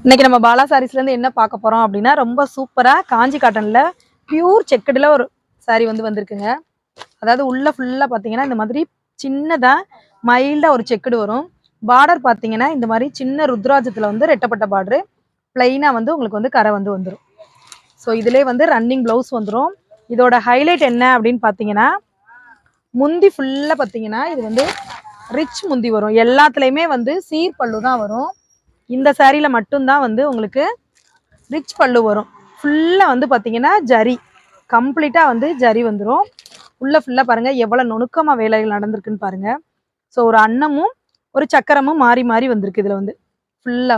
இன்னைக்கு நம்ம பாலா சாரீஸ்லேருந்து என்ன பார்க்க போகிறோம் அப்படின்னா, ரொம்ப சூப்பராக காஞ்சி காட்டனில் பியூர் செக்குடில் ஒரு சாரீ வந்திருக்குங்க. அதாவது உள்ள ஃபுல்லாக பார்த்தீங்கன்னா இந்த மாதிரி சின்னதாக மைல்டாக ஒரு செக்குடு வரும். பார்டர் பார்த்தீங்கன்னா இந்த மாதிரி சின்ன ருத்ராஜத்தில் ரெட்டப்பட்ட பார்டரு பிளைனாக உங்களுக்கு கரை வந்துடும். ஸோ இதிலே ரன்னிங் ப்ளவுஸ் வந்துடும். இதோட ஹைலைட் என்ன அப்படின்னு பார்த்தீங்கன்னா, முந்தி ஃபுல்லாக பார்த்தீங்கன்னா இது ரிச் முந்தி வரும். எல்லாத்துலேயுமே சீர் பல்லு தான் வரும். இந்த சாரியில மட்டும்தான் உங்களுக்கு ரிச் பல்லு வரும். ஃபுல்லா பார்த்தீங்கன்னா ஜரி கம்ப்ளீட்டா ஜரி வந்துடும். உள்ள ஃபுல்லா பாருங்க எவ்வளவு நுணுக்கமா வேலைகள் நடந்திருக்குன்னு பாருங்க. ஸோ ஒரு அன்னமும் ஒரு சக்கரமும் மாறி மாறி வந்திருக்கு. இதுல ஃபுல்லா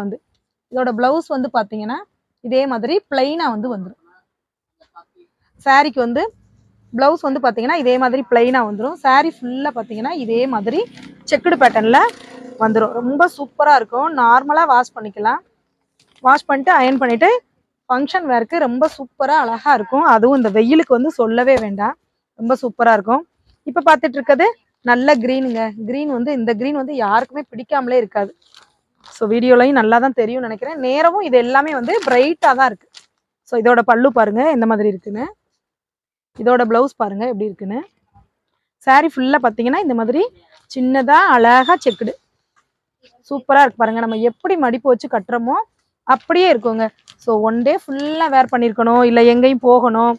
இதோட பிளவுஸ் பார்த்தீங்கன்னா இதே மாதிரி பிளைனா வந்துடும். சாரிக்கு பிளவுஸ் பார்த்தீங்கன்னா இதே மாதிரி பிளைனா வந்துடும். சாரி ஃபுல்லா பார்த்தீங்கன்னா இதே மாதிரி செக்குடு பேட்டர்ன்ல வந்துடும். ரொம்ப சூப்பராக இருக்கும். நார்மலாக வாஷ் பண்ணிக்கலாம். வாஷ் பண்ணிட்டு அயன் பண்ணிவிட்டு ஃபங்க்ஷன் வேர்க்கு ரொம்ப சூப்பராக அழகாக இருக்கும். அதுவும் இந்த வெயிலுக்கு சொல்லவே வேண்டாம், ரொம்ப சூப்பராக இருக்கும். இப்போ பார்த்துட்டு இருக்கிறது நல்ல க்ரீனுங்க. க்ரீன் இந்த க்ரீன் யாருக்குமே பிடிக்காமலே இருக்காது. ஸோ வீடியோலையும் நல்லா தான் தெரியும்னு நினைக்கிறேன். நேரமும் இது எல்லாமே பிரைட்டாக தான் இருக்குது. ஸோ இதோட பல்லு பாருங்கள் எந்த மாதிரி இருக்குன்னு, இதோட ப்ளவுஸ் பாருங்கள் எப்படி இருக்குன்னு. சாரி ஃபுல்லாக பார்த்தீங்கன்னா இந்த மாதிரி சின்னதாக அழகாக செக்குடு சூப்பராக இருக்கு பாருங்க. நம்ம எப்படி மடிப்பு வச்சு கட்டுறோமோ அப்படியே இருக்குங்க. ஸோ ஒன் டே ஃபுல்லாக வேர் பண்ணியிருக்கணும், இல்லை எங்கேயும் போகணும்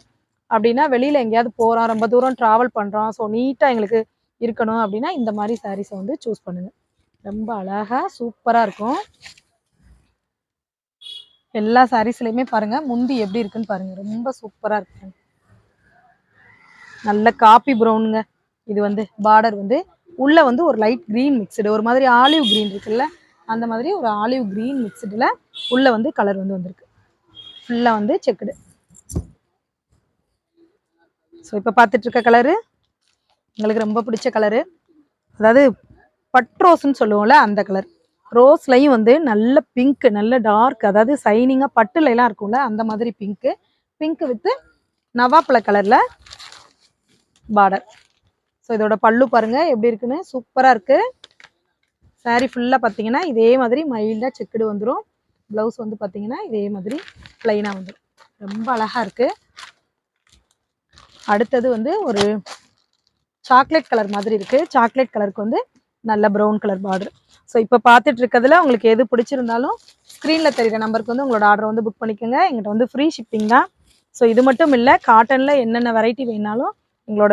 அப்படின்னா, வெளியில் எங்கேயாவது போகிறோம், ரொம்ப தூரம் ட்ராவல் பண்ணுறோம், ஸோ நீட்டாக எங்களுக்கு இருக்கணும் அப்படின்னா இந்த மாதிரி சாரீஸை சூஸ் பண்ணுங்க. ரொம்ப அழகாக சூப்பராக இருக்கும். எல்லா சாரீஸ்லையுமே பாருங்க முந்தி எப்படி இருக்குன்னு பாருங்க. ரொம்ப சூப்பராக இருக்கு. நல்ல காப்பி ப்ரௌனுங்க. இது பார்டர் உள்ள ஒரு லைட் கிரீன் மிக்சடு, ஒரு மாதிரி ஆலிவ் கிரீன் இருக்குல்ல, அந்த மாதிரி ஒரு ஆலிவ் கிரீன் மிக்சடில் உள்ள கலர் வந்திருக்கு. ஃபுல்லாக செக்குடு. ஸோ இப்போ பார்த்துட்டு இருக்க கலரு உங்களுக்கு ரொம்ப பிடிச்ச கலரு, அதாவது பட் ரோஸ்ன்னு சொல்லுவோம்ல அந்த கலர். ரோஸ்லையும் நல்ல பிங்க், நல்ல டார்க், அதாவது சைனிங்காக பட்டுலாம் இருக்கும்ல அந்த மாதிரி பிங்க்கு. பிங்க் வித்து நவாப்பழ கலரில் பார்டர். ஸோ இதோட பல்லு பாருங்க எப்படி இருக்குன்னு, சூப்பராக இருக்கு. சாரீ ஃபுல்லாக பார்த்தீங்கன்னா இதே மாதிரி மைல்டாக செக்குடு வந்துடும். ப்ளவுஸ் பார்த்தீங்கன்னா இதே மாதிரி ப்ளைனாக வந்துடும். ரொம்ப அழகாக இருக்கு. அடுத்தது ஒரு சாக்லேட் கலர் மாதிரி இருக்கு. சாக்லேட் கலருக்கு நல்ல ப்ரௌன் கலர் பார்டர். ஸோ இப்போ பார்த்துட்டு இருக்கிறதுல உங்களுக்கு எது பிடிச்சிருந்தாலும் ஸ்க்ரீனில் தெரிகிற நம்பருக்கு உங்களோட ஆர்டர் புக் பண்ணிக்கோங்க. எங்கிட்ட ஃப்ரீ ஷிப்பிங் தான். ஸோ இது மட்டும் இல்லை, காட்டனில் என்னென்ன வெரைட்டி வேணாலும் எங்களோட